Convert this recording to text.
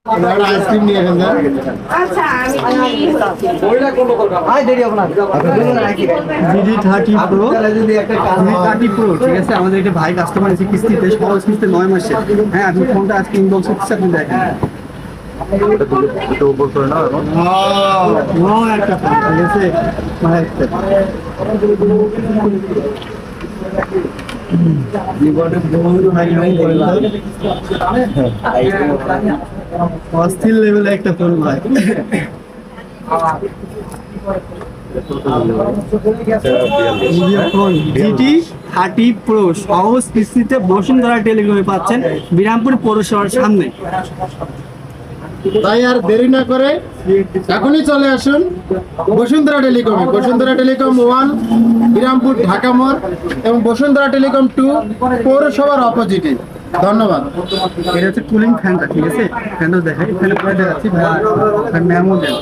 Ice cream নিয়ে এখান আচ্ছা GT30 Pro ঠিক আছে, আমাদের একটা ভাই কাস্টমার আছে কিস্তিতে, সহজ কিস্তিতে 9 মাসে। হ্যাঁ, আপনি ফোনটা আজকে ইনবক্স করতেছে, আপনি দেখেন একটা ফোন, ঠিক আছে অস্থির লেভেলে একটা ফোন ভাই। GT30 Pro সহজ কিস্তিতে বসুন্ধরা টেলিকমে পাচ্ছেন, বিরামপুর পৌরসভার সামনে। তাই আর দেরি না করে এখনই চলে আসুন বসুন্ধরা টেলিকমে। বসুন্ধরা টেলিকম 1 বিরামপুর ঢাকা মোড় এবং বসুন্ধরা টেলিকম 2 পৌরসভার অপোজিটে। ধন্যবাদ। এটা হচ্ছে কুলিং ফ্যানটা, ঠিক আছে, ফ্যানটা দেখাই, ফ্যানের পরে দেখাচ্ছি ম্যামও দেন।